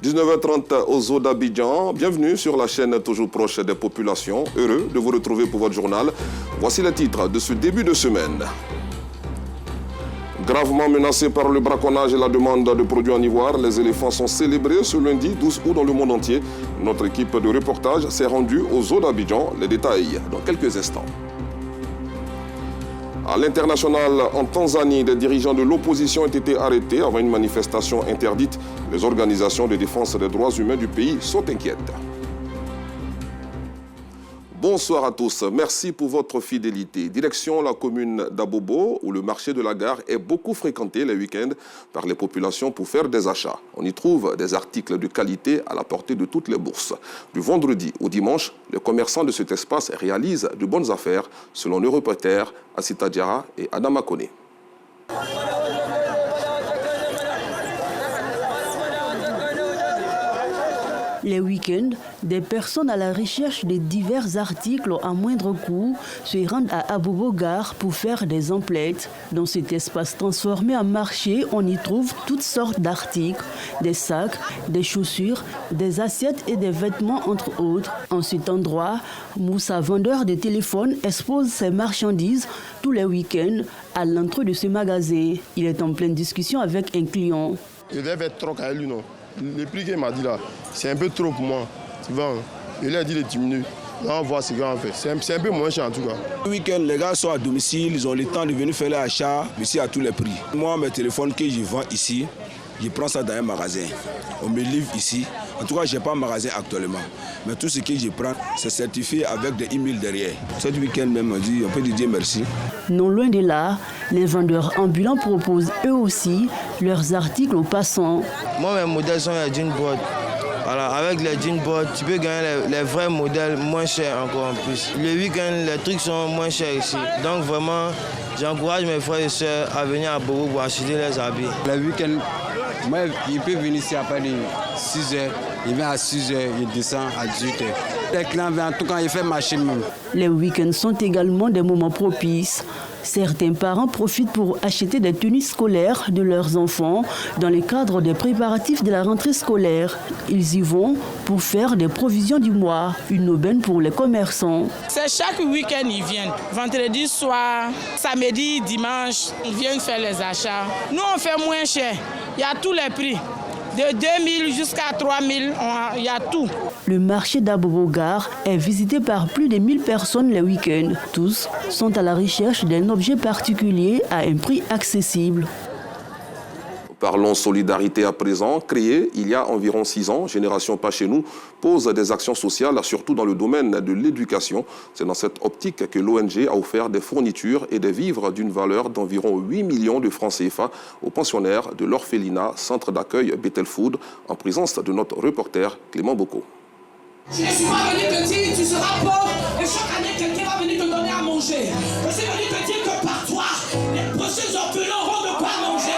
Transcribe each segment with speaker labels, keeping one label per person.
Speaker 1: 19h30 aux eaux d'Abidjan. Bienvenue sur la chaîne toujours proche des populations. Heureux de vous retrouver pour votre journal. Voici les titres de ce début de semaine. Gravement menacés par le braconnage et la demande de produits en ivoire, les éléphants sont célébrés ce lundi 12 août dans le monde entier. Notre équipe de reportage s'est rendue aux eaux d'Abidjan. Les détails dans quelques instants. À l'international, en Tanzanie, des dirigeants de l'opposition ont été arrêtés avant une manifestation interdite. Les organisations de défense des droits humains du pays sont inquiètes. Bonsoir à tous, merci pour votre fidélité. Direction la commune d'Abobo, où le marché de la gare est beaucoup fréquenté les week-ends par les populations pour faire des achats. On y trouve des articles de qualité à la portée de toutes les bourses. Du vendredi au dimanche, les commerçants de cet espace réalisent de bonnes affaires, selon nos reporters Asita Diara et Adama Kone.
Speaker 2: Les week-ends, des personnes à la recherche de divers articles à moindre coût se rendent à Abobo Gare pour faire des emplettes. Dans cet espace transformé en marché, on y trouve toutes sortes d'articles, des sacs, des chaussures, des assiettes et des vêtements entre autres. En cet endroit, Moussa, vendeur de téléphones, expose ses marchandises tous les week-ends à l'entrée de ce magasin. Il est en pleine discussion avec un client.
Speaker 3: Je devais être trop à lui, non? Le prix qu'il m'a dit là, c'est un peu trop pour moi. Tu vois, il a dit de diminuer. Là, on voit ce qu'on fait. C'est un peu moins cher en tout cas.
Speaker 4: Le week-end, les gars sont à domicile, ils ont le temps de venir faire l'achat ici à tous les prix. Moi, mes téléphones que je vends ici, je prends ça dans un magasin. On me livre ici. En tout cas, je n'ai pas de magasin actuellement. Mais tout ce que je prends, c'est certifié avec des emails derrière. Ce week-end même, on peut dire merci.
Speaker 2: Non loin de là, les vendeurs ambulants proposent eux aussi leurs articles aux passants.
Speaker 5: Moi, mes modèles sont les jean boards. Voilà, avec les jean boards, tu peux gagner les vrais modèles moins chers encore en plus. Le week-end, les trucs sont moins chers ici. Donc vraiment, j'encourage mes frères et sœurs à venir à Bobo pour acheter les habits.
Speaker 6: Le week-end, moi, il peut venir ici à partir de 6h, il vient à 6h, il descend à 18h. Les clients viennent, en tout cas, il fait marcher même.
Speaker 2: Les week-ends sont également des moments propices. Certains parents profitent pour acheter des tenues scolaires de leurs enfants dans le cadre des préparatifs de la rentrée scolaire. Ils y vont pour faire des provisions du mois, une aubaine pour les commerçants.
Speaker 7: C'est chaque week-end ils viennent. Vendredi soir, samedi, dimanche, ils viennent faire les achats. Nous on fait moins cher. Il y a tous les prix. De 2000 jusqu'à 3000, il y a tout. Le
Speaker 2: marché d'Abobo Gare est visité par plus de 1000 personnes les week-ends. Tous sont à la recherche d'un objet particulier à un prix accessible.
Speaker 1: Parlons solidarité à présent. Créée il y a environ 6 ans, Génération Pas Chez Nous pose des actions sociales, surtout dans le domaine de l'éducation. C'est dans cette optique que l'ONG a offert des fournitures et des vivres d'une valeur d'environ 8 millions de francs CFA aux pensionnaires de l'orphelinat Centre d'accueil Bethel Food, en présence de notre reporter Clément Bocco.
Speaker 8: Je ne suis pas venu te dire tu seras pauvre et chaque année quelqu'un va venir te donner à manger. Je suis venu te dire que par toi, les prochains orphelins auront de quoi manger.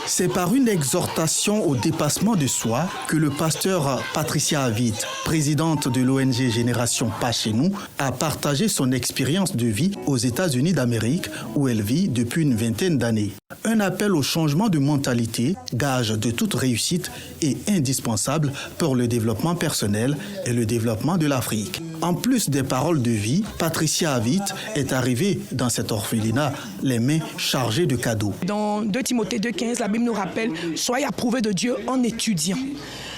Speaker 9: C'est par une exhortation au dépassement de soi que le pasteur Patricia Avid, présidente de l'ONG Génération Pas Chez Nous, a partagé son expérience de vie aux États-Unis d'Amérique où elle vit depuis une vingtaine d'années. Un appel au changement de mentalité, gage de toute réussite et indispensable pour le développement personnel et le développement de l'Afrique. En plus des paroles de vie, Patricia Avid est arrivée dans cet orphelinat les mains chargées de cadeaux.
Speaker 10: Dans 2 Timothée 2,15, la Bible nous rappelle « Soyez approuvés de Dieu en étudiant ».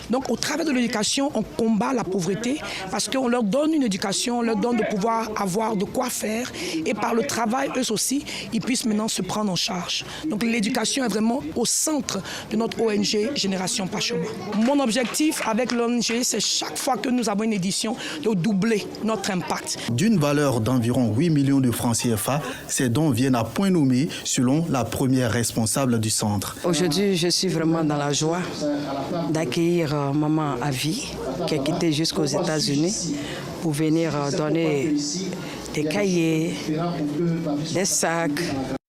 Speaker 10: Donc, au travers de l'éducation, on combat la pauvreté parce qu'on leur donne une éducation, on leur donne de pouvoir avoir de quoi faire et par le travail, eux aussi, ils puissent maintenant se prendre en charge. Donc, l'éducation est vraiment au centre de notre ONG Génération Pas Chez Nous. Mon objectif avec l'ONG, c'est chaque fois que nous avons une édition, de doubler notre impact.
Speaker 9: D'une valeur d'environ 8 millions de francs CFA, ces dons viennent à point nommé selon la première responsable du centre.
Speaker 11: Aujourd'hui, je suis vraiment dans la joie d'accueillir maman Avi, qui a quitté jusqu'aux États-Unis pour venir donner des cahiers, des sacs,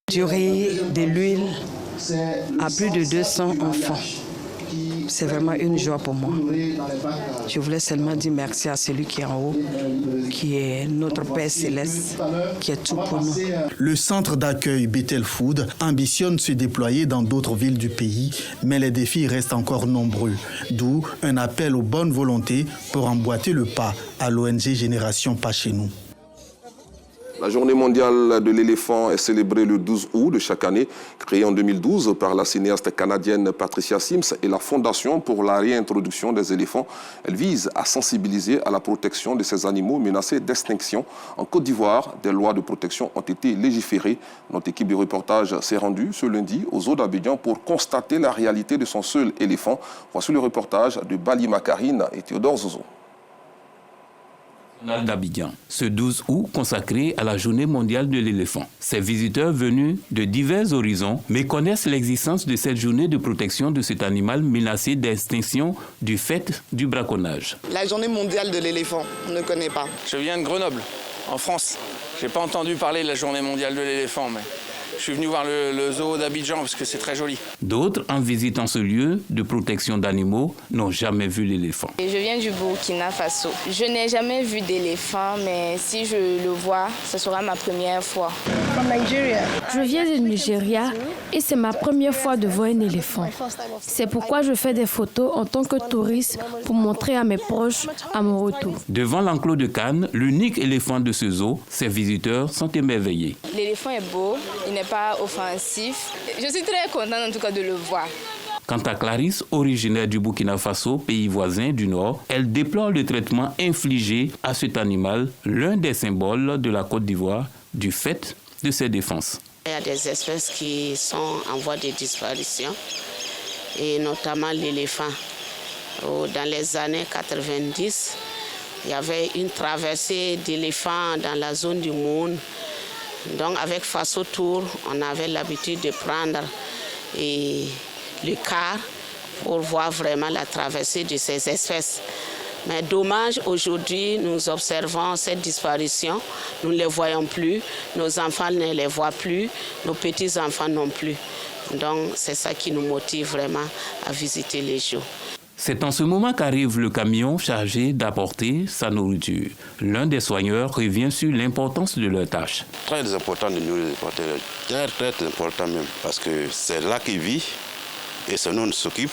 Speaker 11: du riz, de l'huile à plus de 200 enfants. c'est vraiment une joie pour moi. Je voulais seulement dire merci à celui qui est en haut, qui est notre Père Céleste, qui est tout pour nous.
Speaker 9: Le centre d'accueil Bethel Food ambitionne se déployer dans d'autres villes du pays, mais les défis restent encore nombreux. D'où un appel aux bonnes volontés pour emboîter le pas à l'ONG Génération Pas Chez Nous.
Speaker 1: La journée mondiale de l'éléphant est célébrée le 12 août de chaque année. Créée en 2012 par la cinéaste canadienne Patricia Sims et la Fondation pour la réintroduction des éléphants, elle vise à sensibiliser à la protection de ces animaux menacés d'extinction. En Côte d'Ivoire, des lois de protection ont été légiférées. Notre équipe de reportage s'est rendue ce lundi aux eaux d'Abidjan pour constater la réalité de son seul éléphant. Voici le reportage de Bali Makarine et Théodore Zozo.
Speaker 12: D'Abidjan, ce 12 août consacré à la journée mondiale de l'éléphant. Ces visiteurs venus de divers horizons méconnaissent l'existence de cette journée de protection de cet animal menacé d'extinction du fait du braconnage.
Speaker 13: La journée mondiale de l'éléphant, on ne connaît pas.
Speaker 14: Je viens de Grenoble, en France. Je n'ai pas entendu parler de la journée mondiale de l'éléphant, mais je suis venu voir le zoo d'Abidjan parce que c'est très joli.
Speaker 12: D'autres, en visitant ce lieu de protection d'animaux, n'ont jamais vu l'éléphant.
Speaker 15: Je viens du Burkina Faso. Je n'ai jamais vu d'éléphant, mais si je le vois, ce sera ma première fois.
Speaker 16: Je viens du Nigeria et c'est ma première fois de voir un éléphant. C'est pourquoi je fais des photos en tant que touriste pour montrer à mes proches à mon retour.
Speaker 12: Devant l'enclos de Cannes, l'unique éléphant de ce zoo, ces visiteurs sont émerveillés.
Speaker 15: L'éléphant est beau, il n'est pas offensif. Je suis très contente en tout cas de le voir.
Speaker 12: Quant à Clarisse, originaire du Burkina Faso, pays voisin du Nord, elle déplore le traitement infligé à cet animal, l'un des symboles de la Côte d'Ivoire, du fait de ses défenses.
Speaker 17: Il y a des espèces qui sont en voie de disparition, et notamment l'éléphant. Dans les années 90, il y avait une traversée d'éléphants dans la zone du Moun. Donc avec Faso Tour, on avait l'habitude de prendre le car pour voir vraiment la traversée de ces espèces. Mais dommage, aujourd'hui, nous observons cette disparition. Nous ne les voyons plus, nos enfants ne les voient plus, nos petits-enfants non plus. Donc c'est ça qui nous motive vraiment à visiter les zoos.
Speaker 12: C'est en ce moment qu'arrive le camion chargé d'apporter sa nourriture. L'un des soigneurs revient sur l'importance de leur tâche.
Speaker 18: Très important de nourrir les porteurs, très important même, parce que c'est là qu'ils vivent et c'est nous qui s'occupe.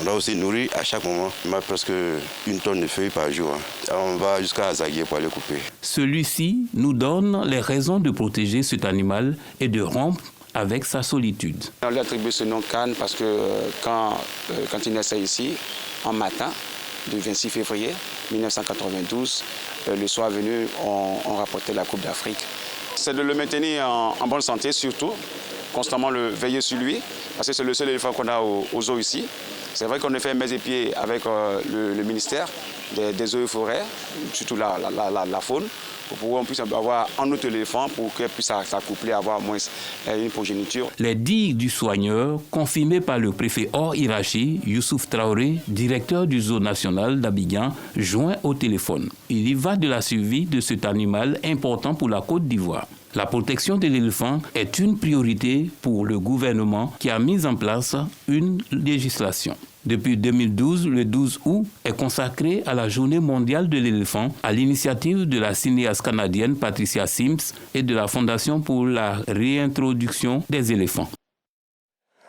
Speaker 18: On doit aussi nourrir à chaque moment. On a presque 1 tonne de feuilles par jour. On va jusqu'à Azaguié pour les couper. Celui-ci
Speaker 12: nous donne les raisons de protéger cet animal et de rompre avec sa solitude.
Speaker 19: On lui attribue ce nom Cannes parce que quand il naissait ici, en matin, du 26 février 1992, le soir venu, on rapportait la Coupe d'Afrique. C'est de le maintenir en bonne santé surtout, constamment le veiller sur lui, parce que c'est le seul éléphant qu'on a au zoo ici. C'est vrai qu'on a fait mains et pieds avec le ministère des eaux et forêts, surtout la faune, pour pouvoir on puisse avoir un autre éléphant pour qu'elle puisse s'accoupler, avoir moins une progéniture.
Speaker 12: Les dires du soigneur, confirmés par le préfet hors hiérarchie, Youssouf Traoré, directeur du zoo national d'Abidjan, joint au téléphone. Il y va de la survie de cet animal important pour la Côte d'Ivoire. La protection de l'éléphant est une priorité pour le gouvernement qui a mis en place une législation. Depuis 2012, le 12 août est consacré à la Journée mondiale de l'éléphant à l'initiative de la cinéaste canadienne Patricia Sims et de la Fondation pour la réintroduction des éléphants.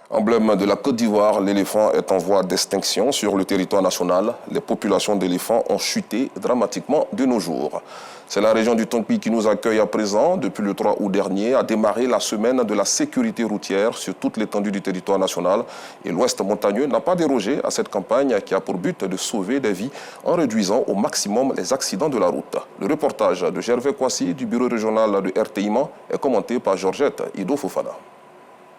Speaker 1: Emblème de la Côte d'Ivoire, l'éléphant est en voie d'extinction sur le territoire national. Les populations d'éléphants ont chuté dramatiquement de nos jours. C'est la région du Tonpi qui nous accueille à présent. Depuis le 3 août dernier, a démarré la semaine de la sécurité routière sur toute l'étendue du territoire national. Et l'Ouest montagneux n'a pas dérogé à cette campagne qui a pour but de sauver des vies en réduisant au maximum les accidents de la route. Le reportage de Gervais Kouassi du bureau régional de RTIMA est commenté par Georgette Ido Fofana.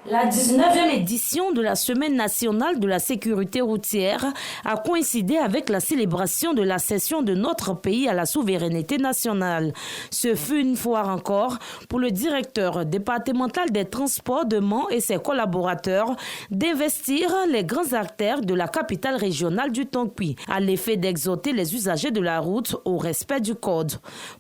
Speaker 20: La 19e édition de la Semaine nationale de la sécurité routière a coïncidé avec la célébration de l'accession de notre pays à la souveraineté nationale. Ce fut une fois encore pour le directeur départemental des transports de Mans et ses collaborateurs d'investir les grands artères de la capitale régionale du Tonpi, à l'effet d'exhorter les usagers de la route au respect du code.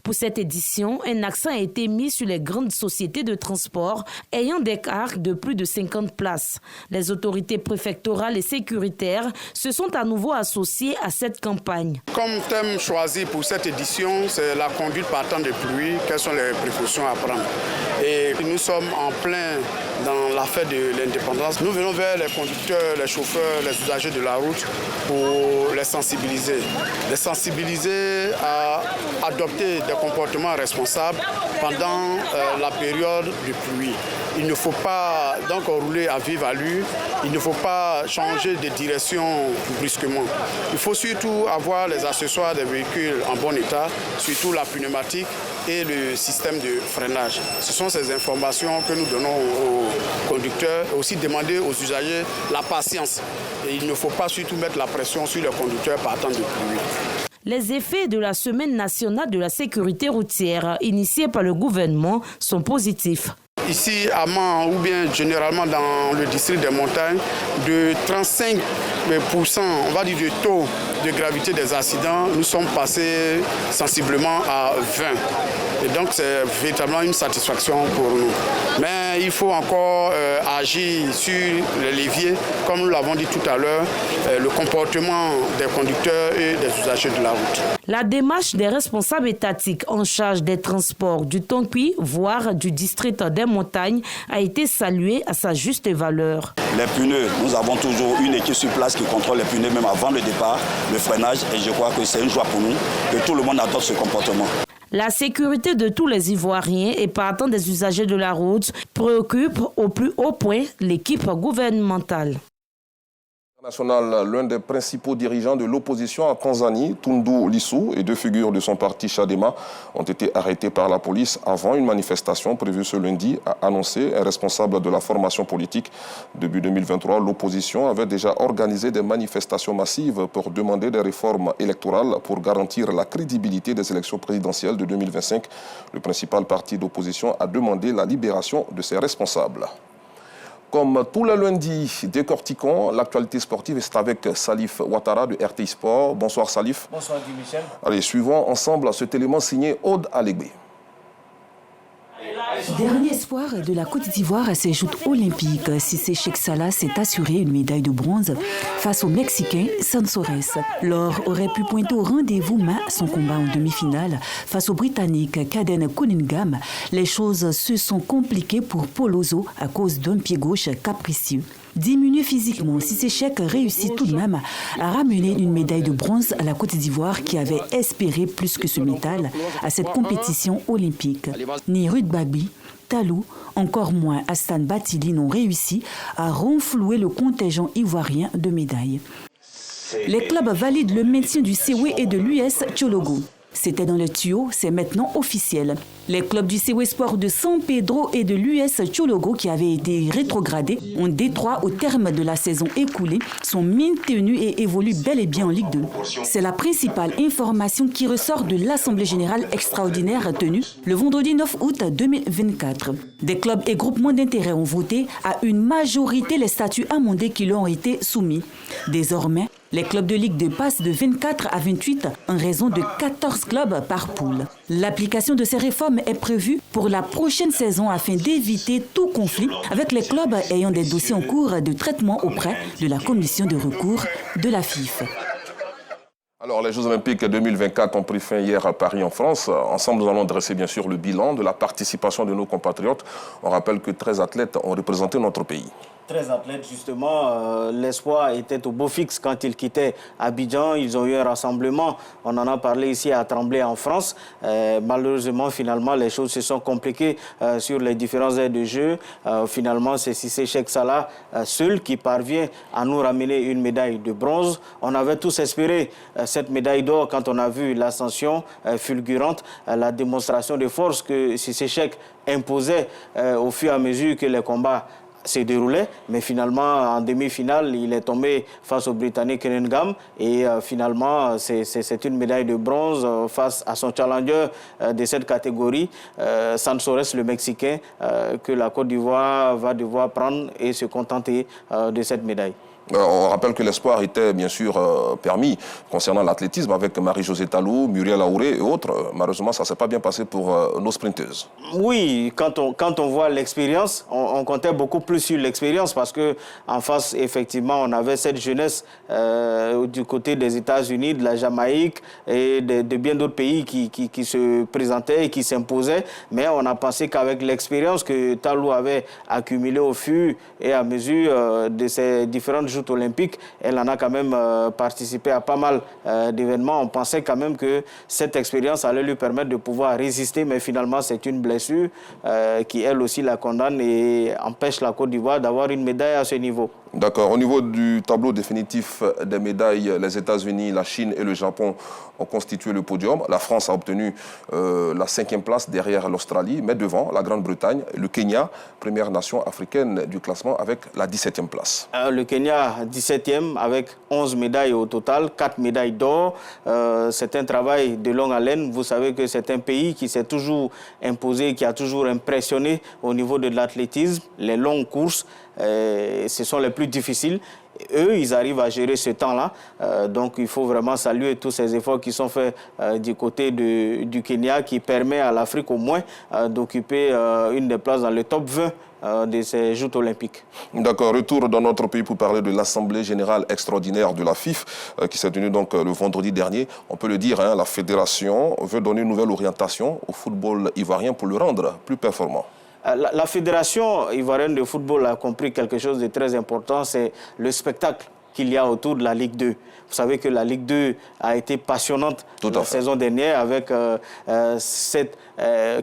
Speaker 20: Pour cette édition, un accent a été mis sur les grandes sociétés de transport ayant des cartes de plus de 50 places. Les autorités préfectorales et sécuritaires se sont à nouveau associées à cette campagne.
Speaker 21: Comme thème choisi pour cette édition, c'est la conduite par temps de pluie. Quelles sont les précautions à prendre? Et nous sommes en plein dans la fête de l'indépendance. Nous venons vers les conducteurs, les chauffeurs, les usagers de la route pour les sensibiliser. Les sensibiliser à adopter des comportements responsables pendant la période de pluie. Il ne faut pas donc rouler à vive allure, il ne faut pas changer de direction brusquement. Il faut surtout avoir les accessoires des véhicules en bon état, surtout la pneumatique et le système de freinage. Ce sont ces informations que nous donnons aux conducteurs et aussi demander aux usagers la patience. Et il ne faut pas surtout mettre la pression sur les conducteurs par temps de pluie.
Speaker 20: Les effets de la Semaine nationale de la sécurité routière initiée par le gouvernement sont positifs.
Speaker 21: Ici à Mans ou bien généralement dans le district des montagnes, de 35%, on va dire, de taux de gravité des accidents, nous sommes passés sensiblement à 20. Et donc c'est véritablement une satisfaction pour nous. Mais il faut encore agir sur les leviers, comme nous l'avons dit tout à l'heure, le comportement des conducteurs et des usagers de la route.
Speaker 20: La démarche des responsables étatiques en charge des transports du Tonki, voire du district des montagnes, a été saluée à sa juste valeur.
Speaker 22: Les pneus, nous avons toujours une équipe sur place qui contrôle les pneus même avant le départ, le freinage, et je crois que c'est une joie pour nous que tout le monde adopte ce comportement.
Speaker 20: La sécurité de tous les Ivoiriens et partant des usagers de la route préoccupe au plus haut point l'équipe gouvernementale.
Speaker 1: L'un des principaux dirigeants de l'opposition en Tanzanie, Tundu Lissu, et deux figures de son parti Chadema ont été arrêtés par la police avant une manifestation prévue ce lundi, a annoncé un responsable de la formation politique. Début 2023, l'opposition avait déjà organisé des manifestations massives pour demander des réformes électorales pour garantir la crédibilité des élections présidentielles de 2025. Le principal parti d'opposition a demandé la libération de ses responsables. Comme tous les lundis, décortiquons l'actualité sportive. C'est avec Salif Ouattara de RTI Sport. Bonsoir Salif.
Speaker 23: Bonsoir Guy Michel.
Speaker 1: Allez, suivons ensemble cet élément signé Aude Alégbé.
Speaker 24: Dernier espoir de la Côte d'Ivoire à ses joutes olympiques, Cissé Cheikh Salah s'est assuré une médaille de bronze face au Mexicain Sansores. L'or aurait pu pointer au rendez-vous, mais son combat en demi-finale face au Britannique Caden Cunningham, les choses se sont compliquées pour Polozo à cause d'un pied gauche capricieux. Diminué physiquement, Cissé Cheikh réussit tout de même à ramener une médaille de bronze à la Côte d'Ivoire qui avait espéré plus que ce métal à cette compétition olympique. Ni Ruth Bagby, Talou, encore moins Hassan Batili n'ont réussi à renflouer le contingent ivoirien de médailles. Les clubs valident le maintien du CW et de l'US Tchologo. C'était dans le tuyau, c'est maintenant officiel. Les clubs du CW Sport de San Pedro et de l'US Tchologo, qui avaient été rétrogradés en Détroit au terme de la saison écoulée, sont maintenus et évoluent bel et bien en Ligue 2. C'est la principale information qui ressort de l'Assemblée générale extraordinaire tenue le vendredi 9 août 2024. Des clubs et groupements d'intérêt ont voté à une majorité les statuts amendés qui leur ont été soumis. Désormais, les clubs de Ligue 2 passent de 24 à 28 en raison de 14 clubs par poule. L'application de ces réformes est prévue pour la prochaine saison afin d'éviter tout conflit avec les clubs ayant des dossiers en cours de traitement auprès de la commission de recours de la FIFA.
Speaker 1: Alors, les Jeux Olympiques 2024 ont pris fin hier à Paris, en France. Ensemble, nous allons dresser bien sûr le bilan de la participation de nos compatriotes. On rappelle que 13 athlètes ont représenté notre pays.
Speaker 23: 13 athlètes, justement, l'espoir était au beau fixe quand ils quittaient Abidjan. Ils ont eu un rassemblement, on en a parlé ici à Tremblay en France. Malheureusement, finalement, les choses se sont compliquées sur les différents aires de jeu. Finalement, c'est Cissé Cheikh Salah seul qui parvient à nous ramener une médaille de bronze. On avait tous espéré cette médaille d'or quand on a vu l'ascension fulgurante, la démonstration de force que Cissé Cheikh imposait au fur et à mesure que les combats s'est déroulé, mais finalement, en demi-finale, il est tombé face au Britannique Cunningham et finalement, c'est une médaille de bronze face à son challenger de cette catégorie, Sansores, le Mexicain, que la Côte d'Ivoire va devoir prendre et se contenter de cette médaille.
Speaker 1: On rappelle que l'espoir était bien sûr permis concernant l'athlétisme avec Marie-Josée Talou, Muriel Aouré et autres. Malheureusement, ça ne s'est pas bien passé pour nos sprinteuses.
Speaker 23: Oui, quand on voit l'expérience, on comptait beaucoup plus sur l'expérience parce qu'en face, effectivement, on avait cette jeunesse du côté des États-Unis, de la Jamaïque et de bien d'autres pays qui se présentaient et qui s'imposaient. Mais on a pensé qu'avec l'expérience que Talou avait accumulée au fur et à mesure de ces différentes joutes olympiques, elle en a quand même participé à pas mal d'événements. On pensait quand même que cette expérience allait lui permettre de pouvoir résister, mais finalement c'est une blessure qui elle aussi la condamne et empêche la Côte d'Ivoire d'avoir une médaille à ce niveau.
Speaker 1: D'accord. Au niveau du tableau définitif des médailles, les États-Unis, la Chine et le Japon ont constitué le podium. La France a obtenu la 5e place derrière l'Australie, mais devant la Grande-Bretagne, le Kenya, première nation africaine du classement, avec la 17e place.
Speaker 23: Le Kenya, 17e, avec 11 médailles au total, 4 médailles d'or. C'est un travail de longue haleine. Vous savez que c'est un pays qui s'est toujours imposé, qui a toujours impressionné au niveau de l'athlétisme, les longues courses. Ce sont les plus difficiles. Eux, ils arrivent à gérer ce temps-là. Donc, il faut vraiment saluer tous ces efforts qui sont faits du côté du Kenya, qui permet à l'Afrique au moins d'occuper une des places dans le top 20 de ces Jeux olympiques.
Speaker 1: D'accord. Retour dans notre pays pour parler de l'Assemblée générale extraordinaire de la FIF qui s'est tenue donc le vendredi dernier. On peut le dire, la fédération veut donner une nouvelle orientation au football ivoirien pour le rendre plus performant.
Speaker 23: La Fédération ivoirienne de football a compris quelque chose de très important, c'est le spectacle qu'il y a autour de la Ligue 2. Vous savez que la Ligue 2 a été passionnante la saison dernière avec cette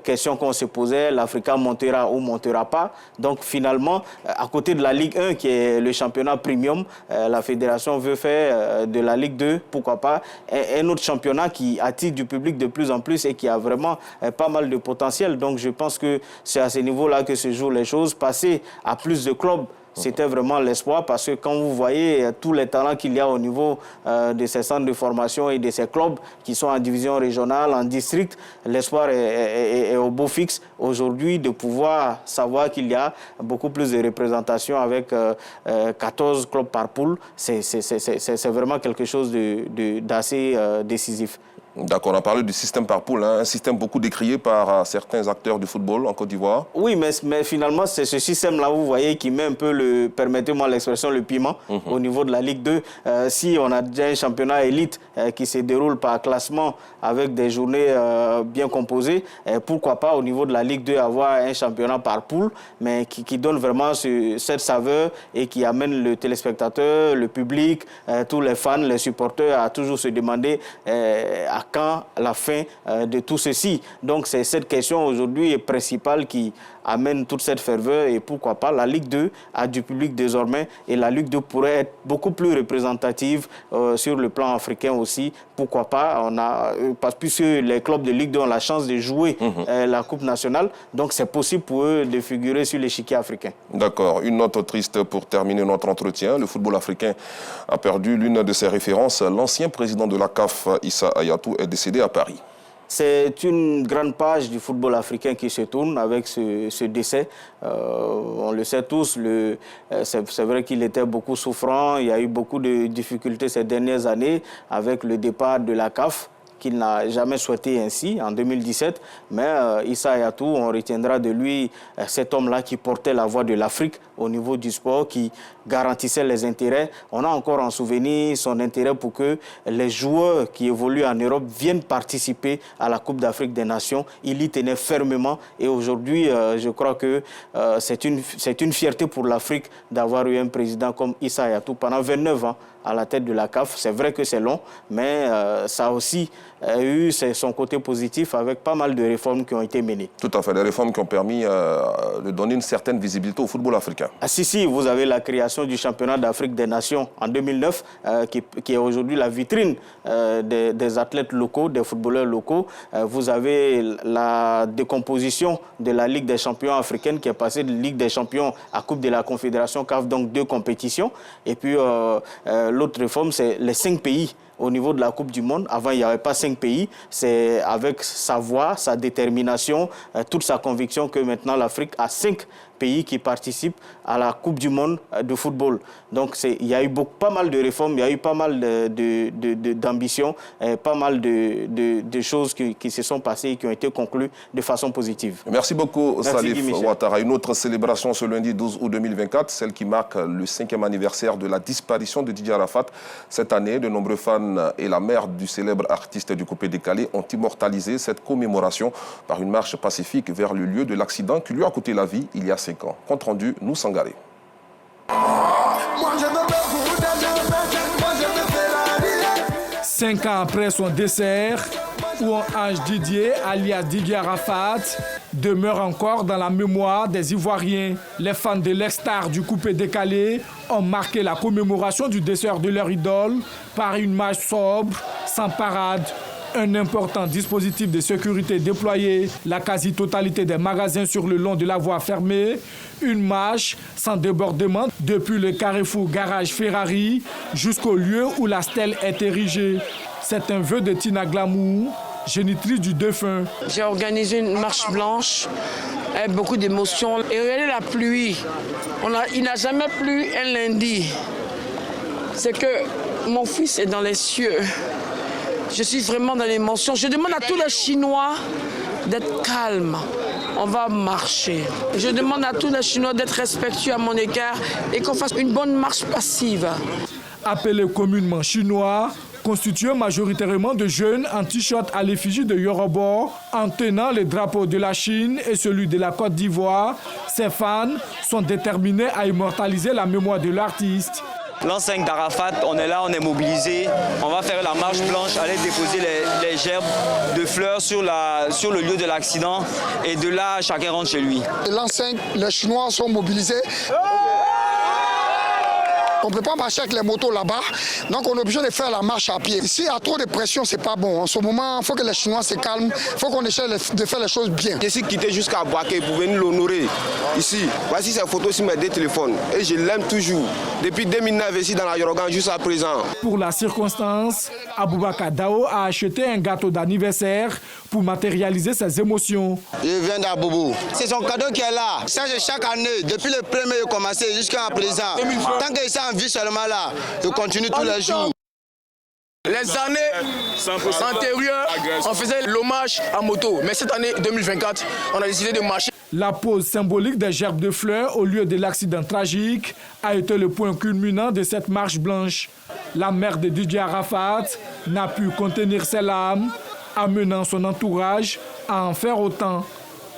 Speaker 23: question qu'on se posait, l'Africa montera ou montera pas. Donc finalement, à côté de la Ligue 1 qui est le championnat premium, la fédération veut faire de la Ligue 2, pourquoi pas, un autre championnat qui attire du public de plus en plus et qui a vraiment pas mal de potentiel. Donc je pense que c'est à ce niveau-là que se jouent les choses. Passer à plus de clubs, c'était vraiment l'espoir parce que quand vous voyez tous les talents qu'il y a au niveau de ces centres de formation et de ces clubs qui sont en division régionale, en district, l'espoir est au beau fixe aujourd'hui de pouvoir savoir qu'il y a beaucoup plus de représentation avec 14 clubs par poule. C'est vraiment quelque chose d'assez décisif.
Speaker 1: D'accord, on a parlé du système par poule, un système beaucoup décrié par certains acteurs du football en Côte d'Ivoire.
Speaker 23: Oui, mais finalement, c'est ce système-là, vous voyez, qui met un peu, permettez-moi l'expression, le piment au niveau de la Ligue 2. Si on a déjà un championnat élite qui se déroule par classement avec des journées bien composées, pourquoi pas au niveau de la Ligue 2 avoir un championnat par poule, mais qui donne vraiment cette saveur et qui amène le téléspectateur, le public, tous les fans, les supporters à toujours se demander à quand la fin de tout ceci. Donc c'est cette question aujourd'hui principale qui amène toute cette ferveur et pourquoi pas la Ligue 2 a du public désormais et la Ligue 2 pourrait être beaucoup plus représentative sur le plan africain aussi. Pourquoi pas, puisque les clubs de Ligue 2 ont la chance de jouer la Coupe nationale, donc c'est possible pour eux de figurer sur l'échiquier africain.
Speaker 1: D'accord. Une note triste pour terminer notre entretien. Le football africain a perdu l'une de ses références. L'ancien président de la CAF, Issa Hayatou, est décédé à Paris.
Speaker 23: C'est une grande page du football africain qui se tourne avec ce décès. On le sait tous, c'est vrai qu'il était beaucoup souffrant. Il y a eu beaucoup de difficultés ces dernières années avec le départ de la CAF, qu'il n'a jamais souhaité ainsi en 2017. Mais Issa Hayatou, on retiendra de lui cet homme-là qui portait la voix de l'Afrique au niveau du sport, qui garantissait les intérêts. On a encore en souvenir son intérêt pour que les joueurs qui évoluent en Europe viennent participer à la Coupe d'Afrique des Nations. Il y tenait fermement et aujourd'hui, je crois que c'est une fierté pour l'Afrique d'avoir eu un président comme Issa Hayatou pendant 29 ans à la tête de la CAF. C'est vrai que c'est long, mais ça a aussi eu son côté positif avec pas mal de réformes qui ont été menées.
Speaker 1: Tout à fait, des réformes qui ont permis de donner une certaine visibilité au football africain.
Speaker 23: Ah, si, vous avez la création du championnat d'Afrique des Nations en 2009, qui est aujourd'hui la vitrine des athlètes locaux, des footballeurs locaux. Vous avez la décomposition de la Ligue des champions africaine qui est passée de Ligue des champions à Coupe de la Confédération CAF, donc 2 compétitions. Et puis l'autre réforme, c'est les 5 pays. Au niveau de la Coupe du Monde, avant, il n'y avait pas 5 pays. C'est avec sa voix, sa détermination, toute sa conviction que maintenant l'Afrique a 5 pays qui participent à la Coupe du Monde de football. Donc il y a eu pas mal de réformes, il y a eu pas mal d'ambitions, pas mal de choses qui se sont passées et qui ont été conclues de façon positive.
Speaker 1: Merci beaucoup, Salif Ouattara. Une autre célébration ce lundi 12 août 2024, celle qui marque le 5e anniversaire de la disparition de Didier Arafat. Cette année, de nombreux fans et la mère du célèbre artiste du coupé décalé ont immortalisé cette commémoration par une marche pacifique vers le lieu de l'accident qui lui a coûté la vie il y a 5 ans. Compte rendu, nous Sangaré.
Speaker 3: 5 ans après son décès, Ouange Didier, alias Didier Arafat, demeure encore dans la mémoire des Ivoiriens. Les fans de l'ex-star du coupé décalé ont marqué la commémoration du décès de leur idole par une marche sobre, sans parade. Un important dispositif de sécurité déployé, la quasi-totalité des magasins sur le long de la voie fermée, une marche sans débordement depuis le carrefour garage Ferrari jusqu'au lieu où la stèle est érigée. C'est un vœu de Tina Glamour, génitrice du défunt.
Speaker 10: J'ai organisé une marche blanche avec beaucoup d'émotions. Et regardez la pluie. Il n'a jamais plu un lundi. C'est que mon fils est dans les cieux. Je suis vraiment dans l'émotion. Je demande à tous les Chinois d'être calmes. On va marcher. Je demande à tous les Chinois d'être respectueux à mon égard et qu'on fasse une bonne marche passive.
Speaker 3: Appelé communément chinois, constitué majoritairement de jeunes en t-shirt à l'effigie de Yoruba, en tenant les drapeaux de la Chine et celui de la Côte d'Ivoire, ces fans sont déterminés à immortaliser la mémoire de l'artiste.
Speaker 4: L'an 5 d'Arafat, on est là, on est mobilisés. On va faire la marche blanche, aller déposer les gerbes de fleurs sur le lieu de l'accident. Et de là, chacun rentre chez lui.
Speaker 5: L'an 5, les Chinois sont mobilisés. On ne peut pas marcher avec les motos là-bas, donc on est obligé de faire la marche à pied. S'il y a trop de pression, c'est pas bon. En ce moment, il faut que les Chinois se calment, il faut qu'on essaie de faire les choses bien.
Speaker 6: Je suis quitté jusqu'à Boaké pour venir l'honorer ici. Voici ces photos sur mes deux téléphones et je l'aime toujours. Depuis 2009 ici dans la Yorogan jusqu'à présent.
Speaker 3: Pour la circonstance, Aboubakar Dao a acheté un gâteau d'anniversaire pour matérialiser ses émotions.
Speaker 5: Je viens d'Aboubou. C'est son cadeau qui est là. Ça, c'est chaque année, depuis le premier commencé jusqu'à présent. Tant que ça en vie seulement là, je continue tous les jours.
Speaker 10: Les années antérieures, on faisait l'hommage à moto. Mais cette année 2024, on a décidé de marcher.
Speaker 3: La pose symbolique des gerbes de fleurs au lieu de l'accident tragique a été le point culminant de cette marche blanche. La mère de Didier Arafat n'a pu contenir ses larmes, amenant son entourage à en faire autant.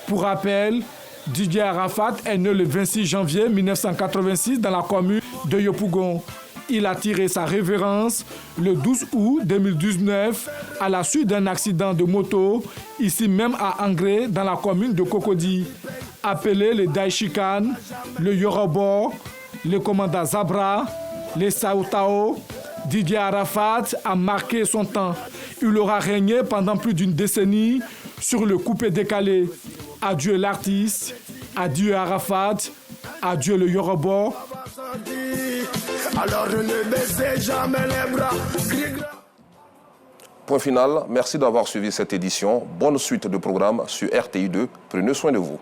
Speaker 3: Pour rappel, Didier Arafat est né le 26 janvier 1986 dans la commune de Yopougon. Il a tiré sa révérence le 12 août 2019 à la suite d'un accident de moto, ici même à Angré, dans la commune de Cocody. Appelé le Daishikan, le Yoruba, le commandant Zabra, les Saotao, Didier Arafat a marqué son temps. Il aura régné pendant plus d'une décennie sur le coupé décalé. Adieu l'artiste, adieu Arafat, adieu le Yoruba.
Speaker 5: Alors ne baissez jamais les bras.
Speaker 1: Point final, merci d'avoir suivi cette édition. Bonne suite de programme sur RTI2. Prenez soin de vous.